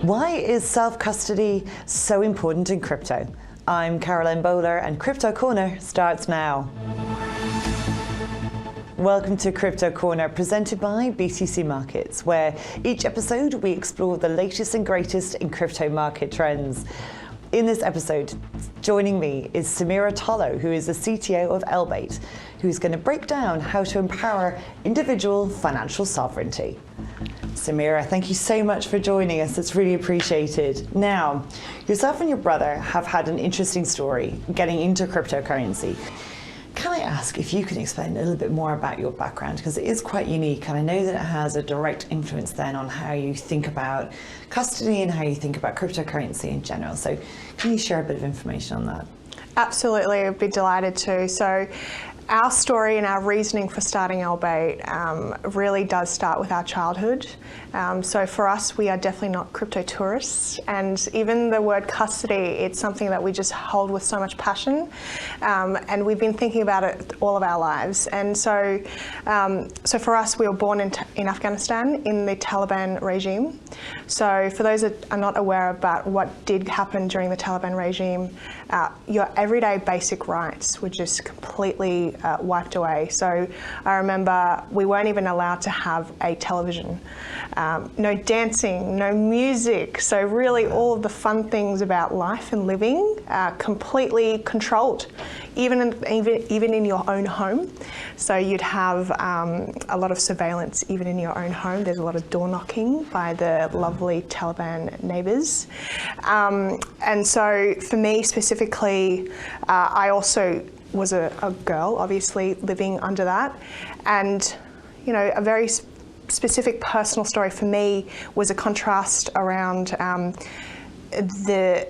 Why is self-custody so important in crypto? I'm Caroline Bowler and Crypto Corner starts now. Welcome to Crypto Corner, presented by BTC Markets, where each episode we explore the latest and greatest in crypto market trends. In this episode, joining me is Samira Tollo, who is the CTO of Elbaite, who's going to break down how to empower individual financial sovereignty. Samira, thank you so much for joining us. It's really appreciated. Now, yourself and your brother have had an interesting story getting into cryptocurrency. Can I ask if you can explain a little bit more about your background, because it is quite unique, and I know that it has a direct influence then on how you think about custody and how you think about cryptocurrency in general. So can you share a bit of information on that? Absolutely, I'd be delighted to. So our story and our reasoning for starting Elbaite really does start with our childhood. So for us, we are definitely not crypto tourists, and even the word custody, it's something that we just hold with so much passion, and we've been thinking about it all of our lives. And so for us, we were born in Afghanistan in the Taliban regime. So for those that are not aware about what did happen during the Taliban regime, your everyday basic rights were just completely wiped away. So I remember we weren't even allowed to have a television, no dancing, no music. So really all of the fun things about life and living completely controlled, even in your own home. So you'd have a lot of surveillance even in your own home. There's a lot of door knocking by the lovely Taliban neighbours. And so for me specifically, I also was a girl, obviously, living under that. And, you know, a very specific personal story for me was a contrast around the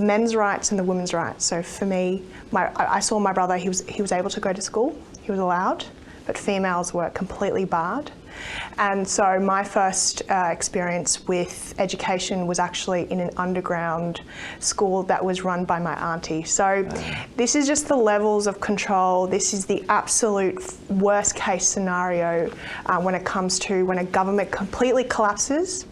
men's rights and the women's rights. So for me, I saw my brother, he was able to go to school, he was allowed, but females were completely barred. And so my first experience with education was actually in an underground school that was run by my auntie. So this is just the levels of control. This is the absolute worst case scenario when it comes to when a government completely collapses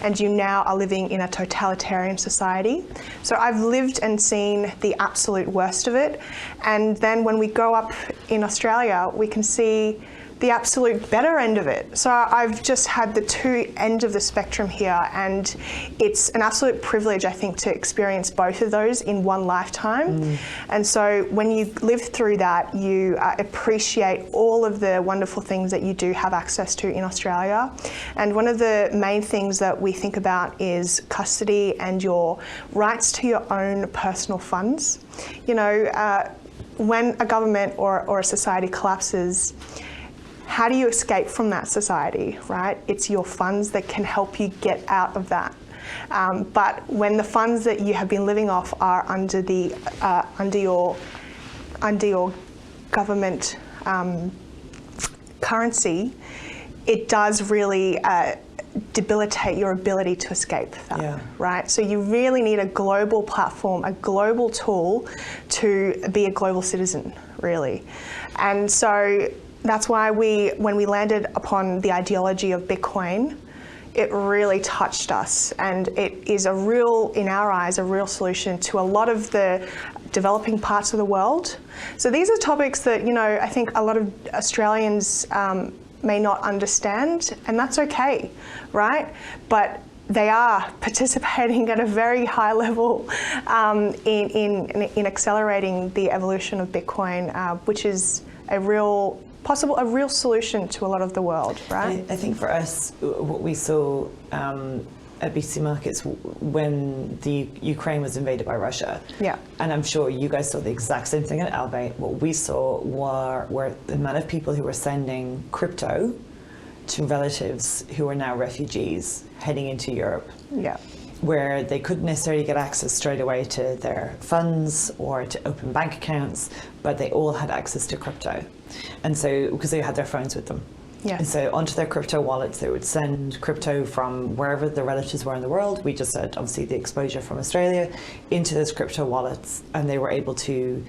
and you now are living in a totalitarian society. So I've lived and seen the absolute worst of it. And then when we go up in Australia, we can see the absolute better end of it. So I've just had the two ends of the spectrum here, and it's an absolute privilege, I think, to experience both of those in one lifetime. And so when you live through that, you appreciate all of the wonderful things that you do have access to in Australia. And one of the main things that we think about is custody and your rights to your own personal funds. You know, when a government or a society collapses, how do you escape from that society, right? It's your funds that can help you get out of that. But when the funds that you have been living off are under your government currency, it does really debilitate your ability to escape that, right? So you really need a global platform, a global tool to be a global citizen, really. And so that's why when we landed upon the ideology of Bitcoin, it really touched us, and it is a real, in our eyes, a real solution to a lot of the developing parts of the world. So these are topics that, you know, I think a lot of Australians may not understand, and that's okay, right? But they are participating at a very high level in accelerating the evolution of Bitcoin, which is a real solution to a lot of the world, right? I think for us, what we saw at BTC Markets when the Ukraine was invaded by Russia, and I'm sure you guys saw the exact same thing at Elbaite, what we saw were the amount of people who were sending crypto to relatives who are now refugees heading into Europe. Where they couldn't necessarily get access straight away to their funds or to open bank accounts, but they all had access to crypto. And so, because they had their phones with them. And so onto their crypto wallets, they would send crypto from wherever the relatives were in the world. We just said, obviously, the exposure from Australia into those crypto wallets, and they were able to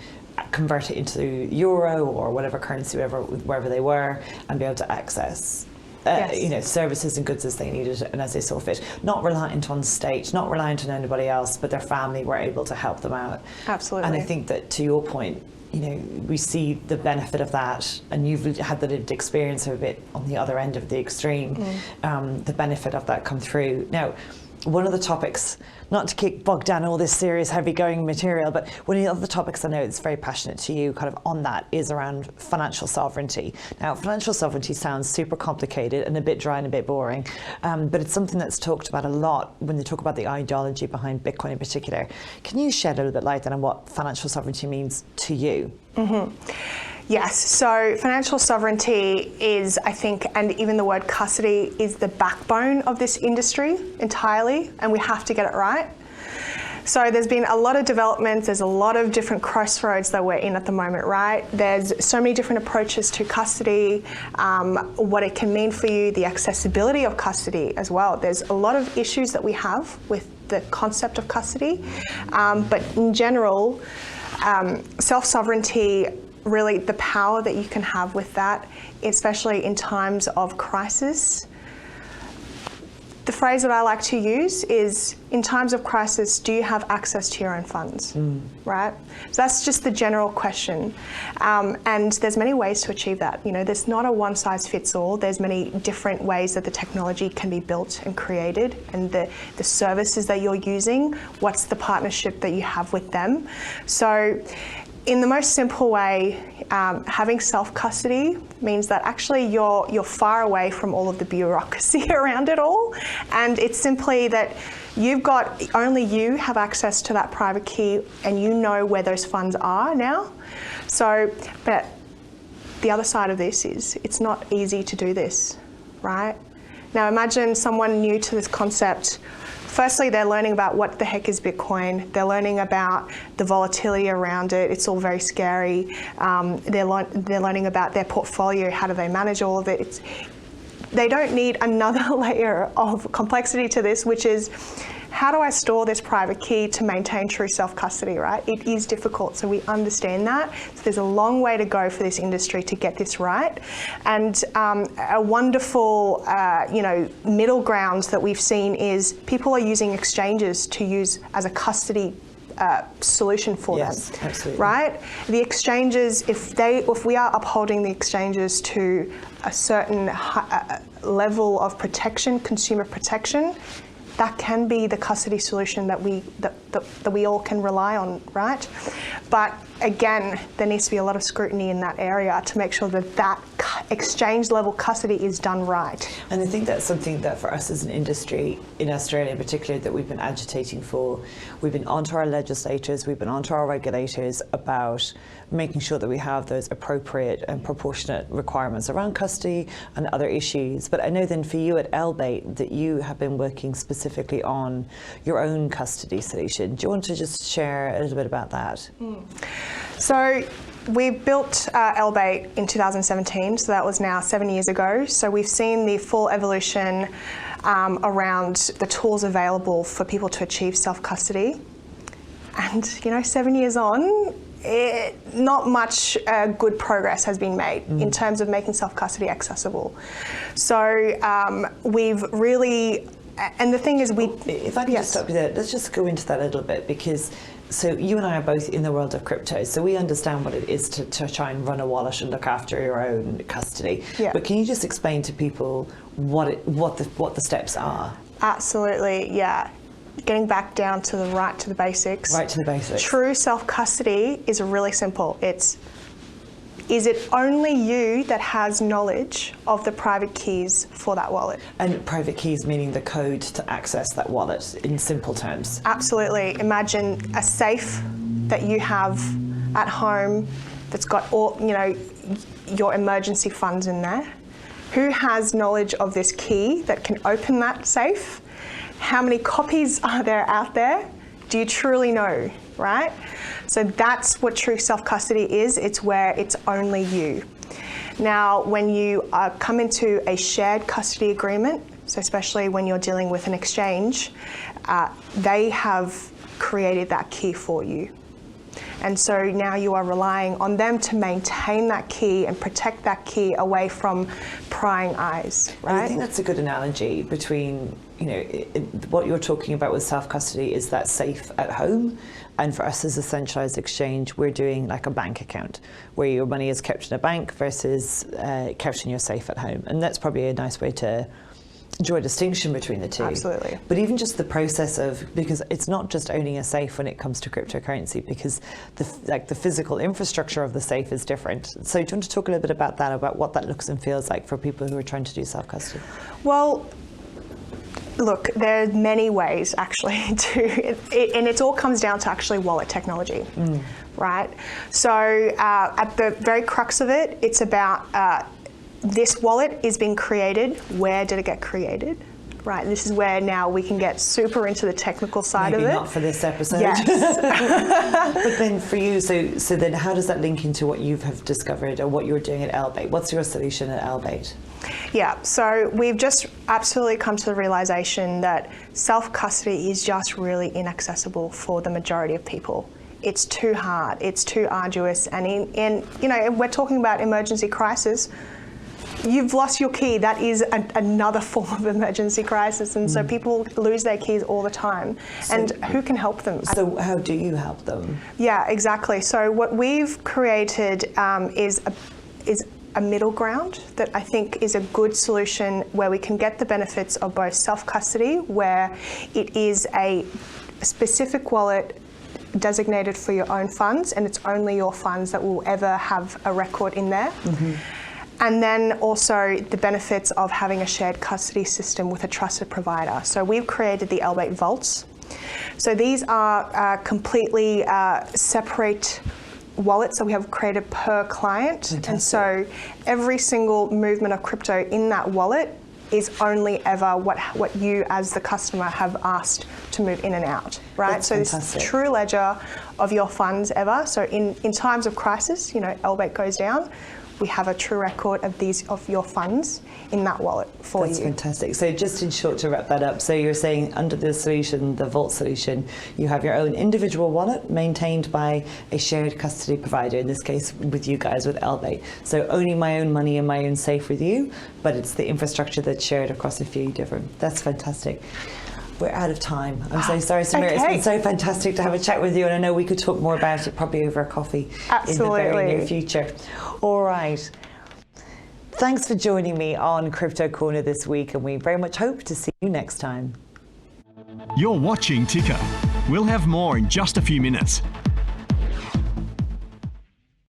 convert it into euro or whatever currency, wherever they were, and be able to access services and goods as they needed and as they saw fit. Not reliant on state, not reliant on anybody else, but their family were able to help them out. Absolutely. And I think that, to your point, we see the benefit of that, and you've had the lived experience of it on the other end of the extreme, the benefit of that come through. Now, one of the topics, not to keep bogged down all this serious, heavy-going material, but one of the other topics I know that's very passionate to you kind of on that is around financial sovereignty. Now, financial sovereignty sounds super complicated and a bit dry and a bit boring, but it's something that's talked about a lot when they talk about the ideology behind Bitcoin in particular. Can you shed a little bit light on what financial sovereignty means to you? Yes, so financial sovereignty is, I think, and even the word custody is the backbone of this industry entirely, and we have to get it right. So there's been a lot of developments, there's a lot of different crossroads that we're in at the moment, right? There's so many different approaches to custody, what it can mean for you, the accessibility of custody as well. There's a lot of issues that we have with the concept of custody, but in general, self-sovereignty, really the power that you can have with that, especially in times of crisis. The phrase that I like to use is, in times of crisis, do you have access to your own funds, right? So that's just the general question. And there's many ways to achieve that. There's not a one size fits all. There's many different ways that the technology can be built and created, and the services that you're using, what's the partnership that you have with them. So in the most simple way, having self-custody means that actually you're far away from all of the bureaucracy around it all, and it's simply that only you have access to that private key, and you know where those funds are now. So, but the other side of this is it's not easy to do this, right? Now imagine someone new to this concept. Firstly, they're learning about what the heck is Bitcoin. They're learning about the volatility around it. It's all very scary. They're learning about their portfolio. How do they manage all of it? They don't need another layer of complexity to this, which is, how do I store this private key to maintain true self-custody, right? It is difficult, so we understand that. So there's a long way to go for this industry to get this right. And a wonderful, middle ground that we've seen is people are using exchanges to use as a custody solution for them. Absolutely. Right? The exchanges, if we are upholding the exchanges to a certain level of protection, consumer protection, that can be the custody solution that we all can rely on, right? But again, there needs to be a lot of scrutiny in that area to make sure that exchange level custody is done right. And I think that's something that for us as an industry, in Australia in particular, that we've been agitating for. We've been onto our legislators, we've been onto our regulators about making sure that we have those appropriate and proportionate requirements around custody and other issues. But I know then for you at Elbaite that you have been working specifically on your own custody solution. Do you want to just share a little bit about that? So we built Elbaite in 2017, so that was now 7 years ago. So we've seen the full evolution around the tools available for people to achieve self-custody. And 7 years on, not much good progress has been made in terms of making self-custody accessible. So we've really, and the thing is if I can just stop you there, let's just go into that a little bit, because so you and I are both in the world of crypto, so we understand what it is to try and run a wallet and look after your own custody. Yeah. But can you just explain to people what the steps are? Absolutely, yeah. Getting back down to the basics. Right to the basics. True self-custody is really simple. Is it only you that has knowledge of the private keys for that wallet? And private keys meaning the code to access that wallet, in simple terms. Absolutely. Imagine a safe that you have at home that's got all, your emergency funds in there. Who has knowledge of this key that can open that safe? How many copies are there out there? Do you truly know, right? So that's what true self-custody is. It's where it's only you. Now, when you come into a shared custody agreement, so especially when you're dealing with an exchange, they have created that key for you. And so now you are relying on them to maintain that key and protect that key away from prying eyes, right? I think that's a good analogy between, what you're talking about with self-custody is that safe at home. And for us as a centralised exchange, we're doing like a bank account where your money is kept in a bank versus kept in your safe at home. And that's probably a nice way to draw a distinction between the two. Absolutely. But even just the process of, because it's not just owning a safe when it comes to cryptocurrency, because the physical infrastructure of the safe is different. So do you want to talk a little bit about that, about what that looks and feels like for people who are trying to do self-custody? Well, look, there are many ways actually and it all comes down to actually wallet technology, right? So at the very crux of it, it's about this wallet is being created. Where did it get created? Right, this is where now we can get super into the technical side of it. Maybe not for this episode. Yes. But then for you, so then how does that link into what you have discovered or what you're doing at Elbaite? What's your solution at Elbaite? Yeah, so we've just absolutely come to the realization that self-custody is just really inaccessible for the majority of people. It's too hard, it's too arduous, and we're talking about emergency crisis. You've lost your key. That is another form of emergency crisis, and so people lose their keys all the time. And who can help them? So how do you help them? Yeah, exactly. So what we've created is a middle ground that I think is a good solution where we can get the benefits of both self-custody, where it is a specific wallet designated for your own funds, and it's only your funds that will ever have a record in there. And then also the benefits of having a shared custody system with a trusted provider. So we've created the Elbaite Vaults. So these are completely separate wallets that we have created per client. Fantastic. And so every single movement of crypto in that wallet is only ever what you as the customer have asked to move in and out, right? That's so fantastic. This is true ledger of your funds ever. So in times of crisis, Elbaite goes down, we have a true record of your funds in that wallet for you. That's fantastic. So just in short, to wrap that up, so you're saying under the solution, the Vault solution, you have your own individual wallet maintained by a shared custody provider, in this case with you guys, with Elbaite. So owning my own money in my own safe with you, but it's the infrastructure that's shared across a few different. That's fantastic. We're out of time. I'm so sorry, Samira. Okay. It's been so fantastic to have a chat with you, and I know we could talk more about it probably over a coffee in the very near future. All right. Thanks for joining me on Crypto Corner this week, and we very much hope to see you next time. You're watching Ticker. We'll have more in just a few minutes.